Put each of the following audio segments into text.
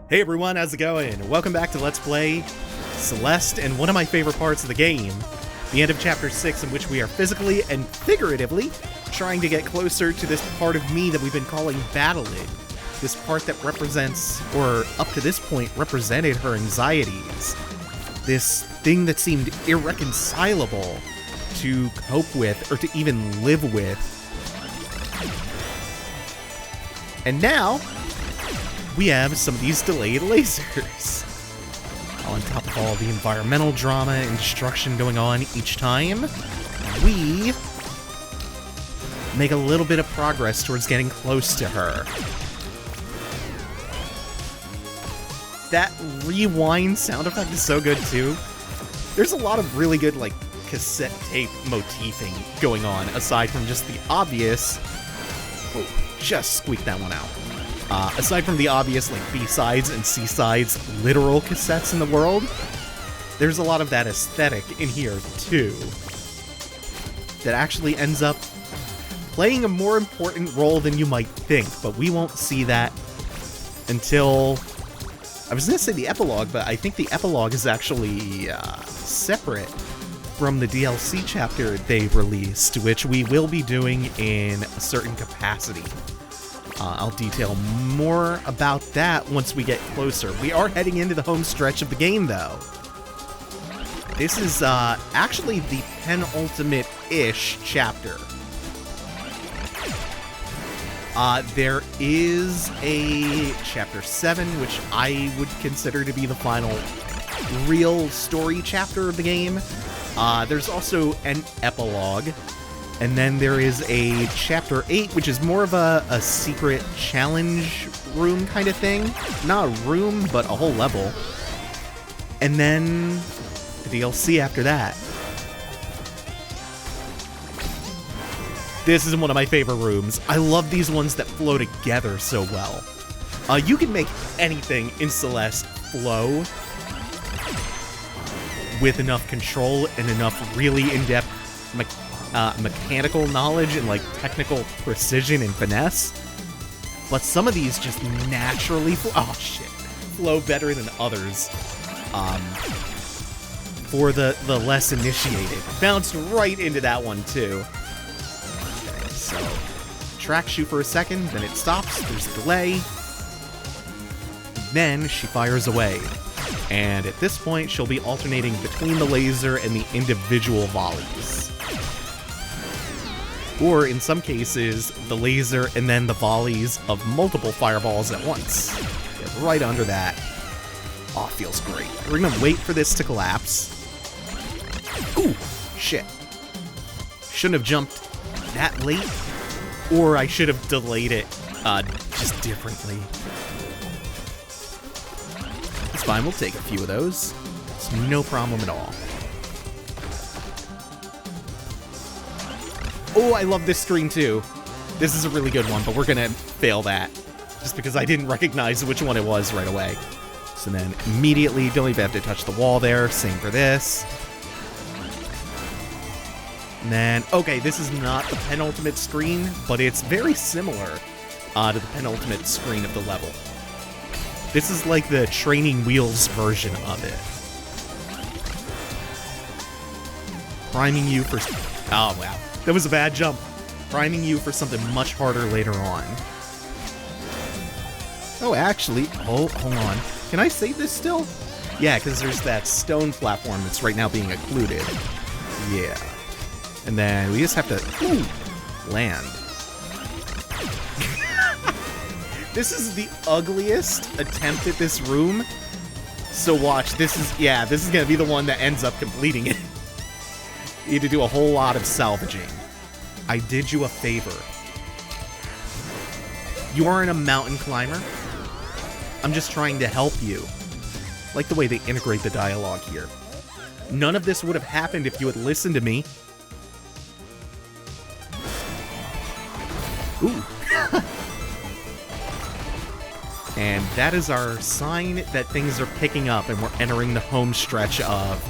Hey everyone, how's it going? Welcome back to Let's Play Celeste, and one of my favorite parts of the game, the end of Chapter 6, in which we are physically and figuratively trying to get closer to this part of me that we've been calling battling. This part that represents, or up to this point, represented her anxieties. This thing that seemed irreconcilable to cope with, or to even live with. And now, we have some of these delayed lasers. On top of all the environmental drama and destruction going on each time, we make a little bit of progress towards getting close to her. That rewind sound effect is so good too. There's a lot of really good, like, cassette tape motifing going on, aside from just the obvious... Oh, just squeaked that one out. Aside from the obvious, like, B-sides and C-sides literal cassettes in the world, there's a lot of that aesthetic in here, too, that actually ends up playing a more important role than you might think, but we won't see that until... I was going to say the epilogue, but I think the epilogue is actually separate from the DLC chapter they released, which we will be doing in a certain capacity. I'll detail more about that once we get closer. We are heading into the home stretch of the game, though. This is actually the penultimate-ish chapter. There is a Chapter 7, which I would consider to be the final real story chapter of the game. There's also an epilogue. And then there is a Chapter 8, which is more of a secret challenge room kind of thing. Not a room, but a whole level. And then the DLC after that. This is one of my favorite rooms. I love these ones that flow together so well. You can make anything in Celeste flow with enough control and enough really in-depth mechanical knowledge and, like, technical precision and finesse. But some of these just naturally flow better than others. For the less initiated. Bounced right into that one, too. Okay, so tracks you for a second, then it stops, there's a delay. Then she fires away. And at this point, she'll be alternating between the laser and the individual volleys. Or, in some cases, the laser and then the volleys of multiple fireballs at once. Get right under that. Aw, oh, feels great. We're gonna wait for this to collapse. Ooh, shit. Shouldn't have jumped that late, or I should have delayed it just differently. It's fine, we'll take a few of those. It's no problem at all. Oh, I love this screen too. This is a really good one, but we're gonna fail that. Just because I didn't recognize which one it was right away. So then immediately, don't even have to touch the wall there. Same for this. And then, okay, this is not the penultimate screen, but it's very similar to the penultimate screen of the level. This is like the training wheels version of it. Priming you for... Oh, wow. That was a bad jump. Priming you for something much harder later on. Oh, actually... Oh, hold on. Can I save this still? Yeah, because there's that stone platform that's right now being occluded. Yeah. And then we just have to... land. This is the ugliest attempt at this room. So watch, this is gonna be the one that ends up completing it. You need to do a whole lot of salvaging. I did you a favor. You aren't a mountain climber. I'm just trying to help you. Like the way they integrate the dialogue here. None of this would have happened if you had listened to me. Ooh. And that is our sign that things are picking up and we're entering the home stretch of...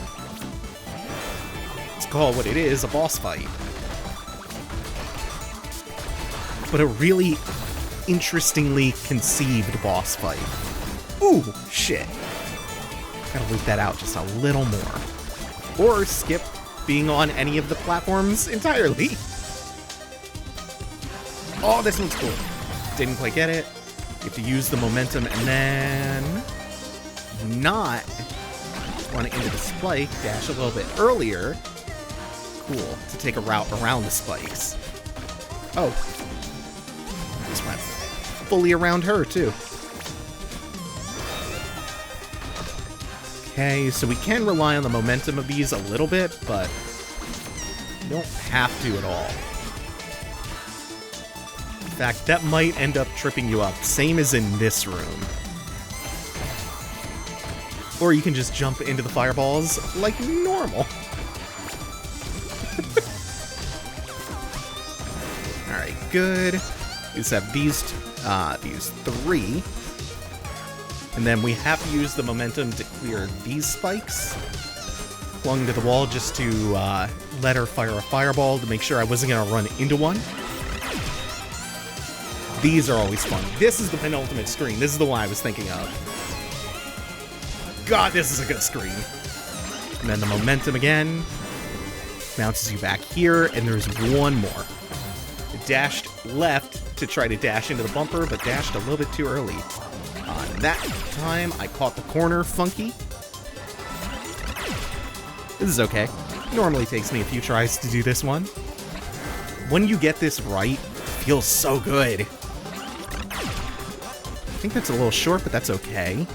Let's call it what it is, a boss fight. But a really interestingly conceived boss fight. Ooh, shit. Gotta loop that out just a little more. Or skip being on any of the platforms entirely. Oh, this one's cool. Didn't quite get it. You have to use the momentum and then not run into the spike, dash a little bit earlier. Cool, to take a route around the spikes. Oh. Just went fully around her, too. Okay, so we can rely on the momentum of these a little bit, but you don't have to at all. In fact, that might end up tripping you up, same as in this room. Or you can just jump into the fireballs like normal. Alright, good. We just have these three. And then we have to use the momentum to clear these spikes. Clung to the wall just to let her fire a fireball to make sure I wasn't going to run into one. These are always fun. This is the penultimate screen. This is the one I was thinking of. God, this is a good screen. And then the momentum again bounces you back here, and there's one more. It dashed left to try to dash into the bumper, but dashed a little bit too early. That time, I caught the corner funky. This is okay. Normally takes me a few tries to do this one. When you get this right, it feels so good. I think that's a little short, but that's okay.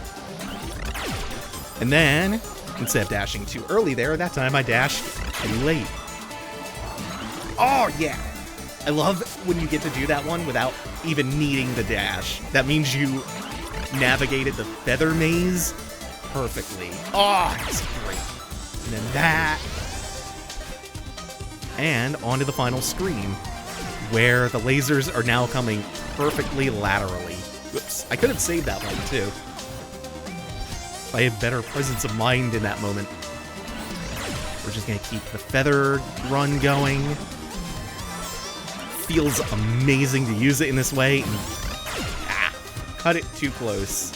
And then, instead of dashing too early there, that time I dashed too late. Oh, yeah! I love when you get to do that one without even needing the dash. That means you navigated the feather maze perfectly. Oh, it's great. And then that. And onto the final screen, where the lasers are now coming perfectly laterally. Whoops, I could have saved that one too. If I had better presence of mind in that moment. We're just gonna keep the feather run going. Feels amazing to use it in this way. And cut it too close.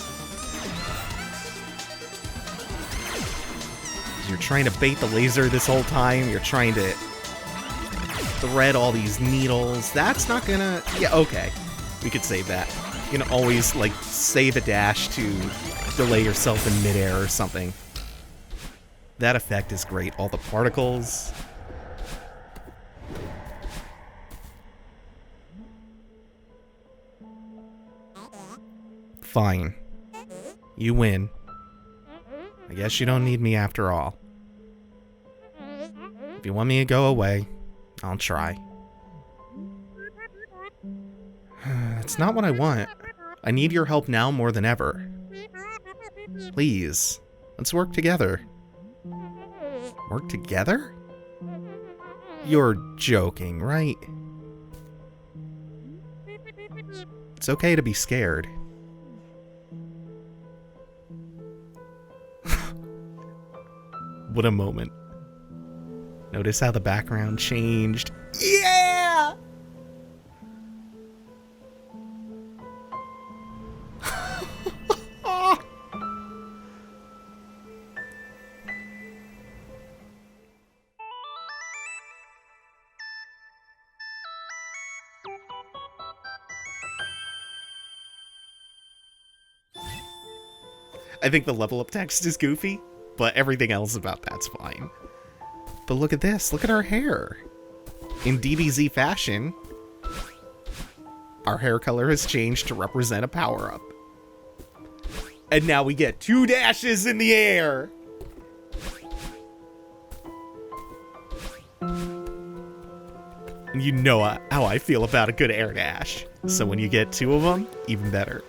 You're trying to bait the laser this whole time. You're trying to thread all these needles. That's not gonna... Yeah, okay. We could save that. You can always, like, save a dash to delay yourself in midair or something. That effect is great. All the particles. Fine. You win. I guess you don't need me after all. If you want me to go away, I'll try. It's not what I want. I need your help now more than ever. Please, let's work together. Work together? You're joking, right? It's okay to be scared. What a moment. Notice how the background changed. Yeah! I think the level up text is goofy, but everything else about that's fine. But look at this. Look at our hair. In DBZ fashion, our hair color has changed to represent a power-up. And now we get 2 dashes in the air! And you know how I feel about a good air dash. So when you get 2 of them, even better.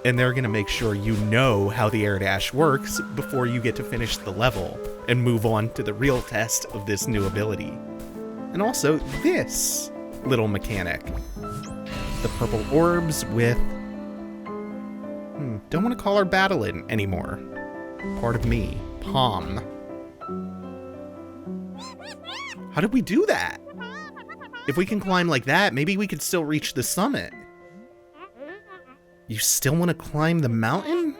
And they're going to make sure you know how the air dash works before you get to finish the level and move on to the real test of this new ability. And also this little mechanic. The purple orbs with... don't want to call her Madeline anymore. Part of me. Palm. How did we do that? If we can climb like that, maybe we could still reach the summit. You still want to climb the mountain?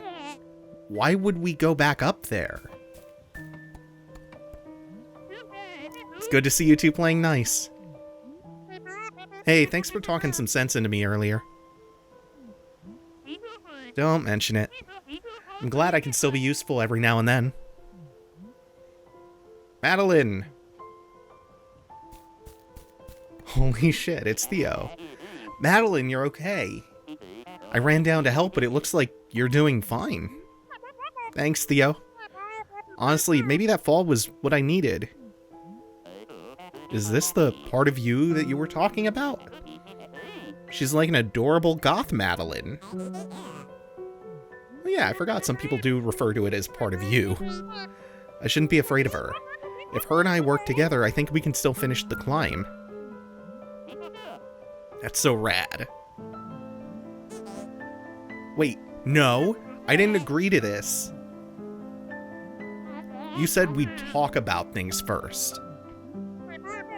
Why would we go back up there? It's good to see you two playing nice. Hey, thanks for talking some sense into me earlier. Don't mention it. I'm glad I can still be useful every now and then. Madeline! Holy shit, it's Theo. Madeline, you're okay. I ran down to help, but it looks like you're doing fine. Thanks, Theo. Honestly, maybe that fall was what I needed. Is this the part of you that you were talking about? She's like an adorable goth Madeline. Oh yeah, I forgot some people do refer to it as part of you. I shouldn't be afraid of her. If her and I work together, I think we can still finish the climb. That's so rad. Wait, no, I didn't agree to this. You said we'd talk about things first.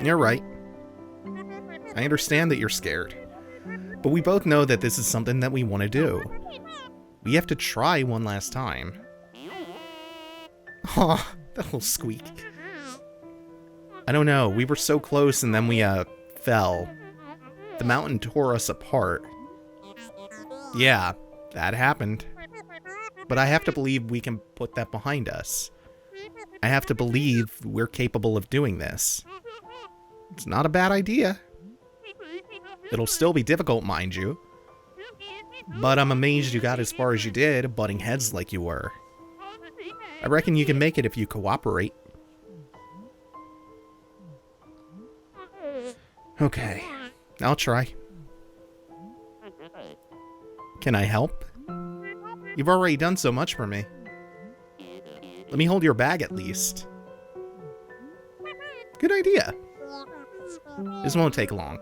You're right. I understand that you're scared. But we both know that this is something that we want to do. We have to try one last time. Aw, that little squeak. I don't know, we were so close and then we, fell. The mountain tore us apart. Yeah, that happened. But I have to believe we can put that behind us. I have to believe we're capable of doing this. It's not a bad idea. It'll still be difficult, mind you. But I'm amazed you got as far as you did, butting heads like you were. I reckon you can make it if you cooperate. Okay, I'll try. Can I help? You've already done so much for me. Let me hold your bag at least. Good idea. This won't take long.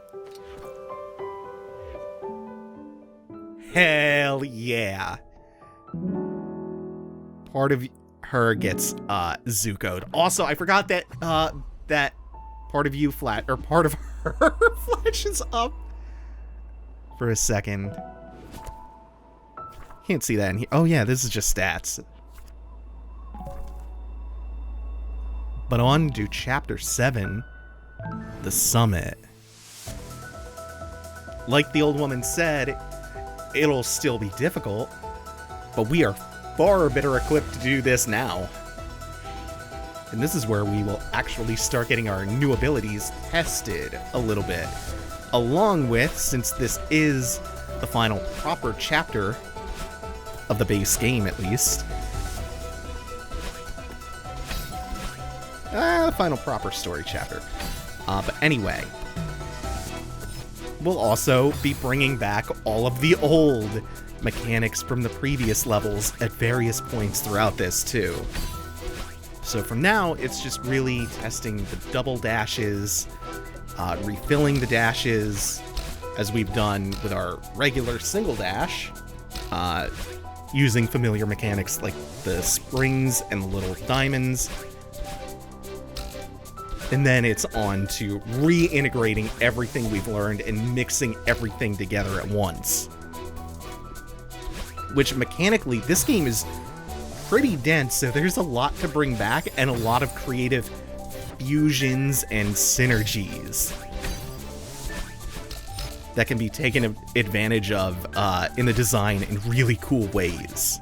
Hell yeah. Part of her gets Zuko'd. Also, I forgot that that part of you part of her flashes up for a second. Can't see that in here. Oh yeah, this is just stats. But on to chapter 7, the summit. Like the old woman said, it'll still be difficult, but we are far better equipped to do this now. And this is where we will actually start getting our new abilities tested a little bit. Along with, since this is the final proper chapter of the base game at least, the final proper story chapter. But anyway, we'll also be bringing back all of the old mechanics from the previous levels at various points throughout this too. So from now, it's just really testing the double dashes, refilling the dashes, as we've done with our regular single dash, using familiar mechanics like the springs and the little diamonds. And then it's on to reintegrating everything we've learned and mixing everything together at once. Which mechanically, this game is pretty dense, so there's a lot to bring back and a lot of creative fusions and synergies that can be taken advantage of in the design in really cool ways.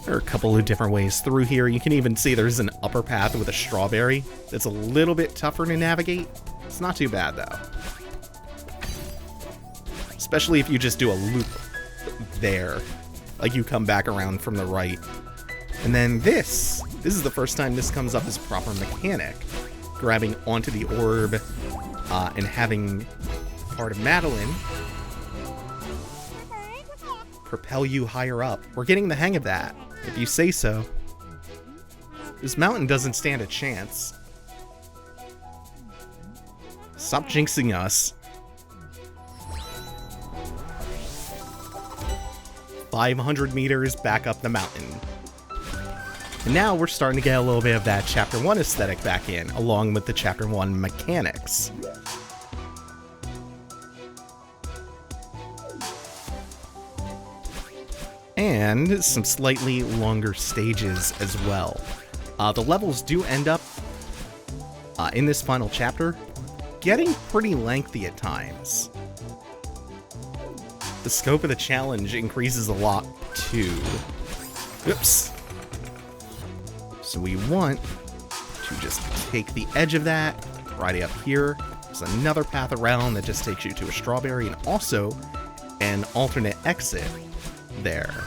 There are a couple of different ways through here. You can even see there's an upper path with a strawberry that's a little bit tougher to navigate. It's not too bad though. Especially if you just do a loop there. Like you come back around from the right. And then this is the first time this comes up as proper mechanic. Grabbing onto the orb and having part of Madeline propel you higher up. We're getting the hang of that, if you say so. This mountain doesn't stand a chance. Stop jinxing us. 500 meters back up the mountain. And now we're starting to get a little bit of that Chapter 1 aesthetic back in, along with the Chapter 1 mechanics. and some slightly longer stages as well. The levels do end up, in this final chapter, getting pretty lengthy at times. The scope of the challenge increases a lot, too. Oops. So we want to just take the edge of that, right up here. There's another path around that just takes you to a strawberry, and also an alternate exit there.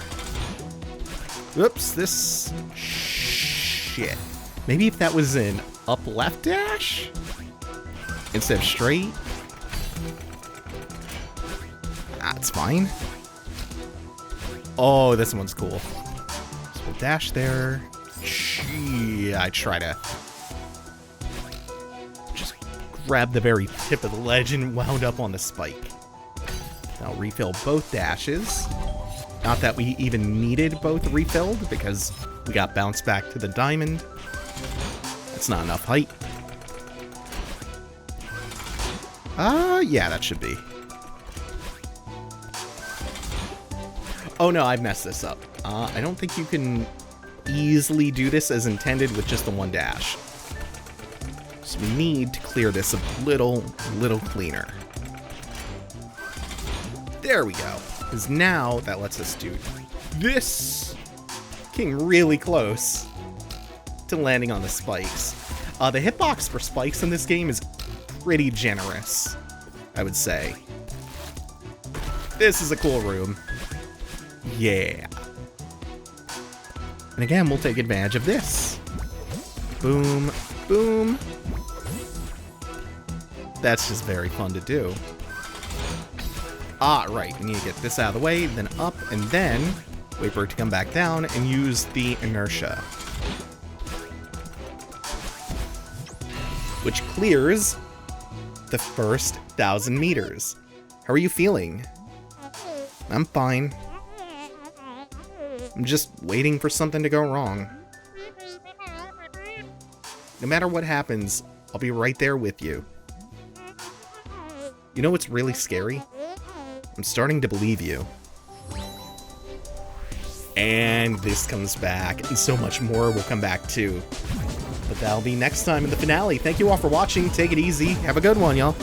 Oops, this... shit. Maybe if that was an up-left dash? Instead of straight? That's fine. Oh, this one's cool. So we'll dash there. Gee, I try to just grab the very tip of the ledge and wound up on the spike. Now refill both dashes. Not that we even needed both refilled, because we got bounced back to the diamond. That's not enough height. Yeah, that should be. Oh no, I've messed this up. I don't think you can easily do this as intended with just the one dash. So we need to clear this a little cleaner. There we go. Because now that lets us do this. Getting really close to landing on the spikes. The hitbox for spikes in this game is pretty generous, I would say. This is a cool room. Yeah. And again, we'll take advantage of this. Boom, boom. That's just very fun to do. Ah, right. We need to get this out of the way, then up, and then wait for it to come back down and use the inertia. Which clears the first 1,000 meters. How are you feeling? I'm fine. I'm just waiting for something to go wrong. No matter what happens, I'll be right there with you. You know what's really scary? I'm starting to believe you. And this comes back, and so much more will come back too. But that'll be next time in the finale. Thank you all for watching. Take it easy. Have a good one, y'all.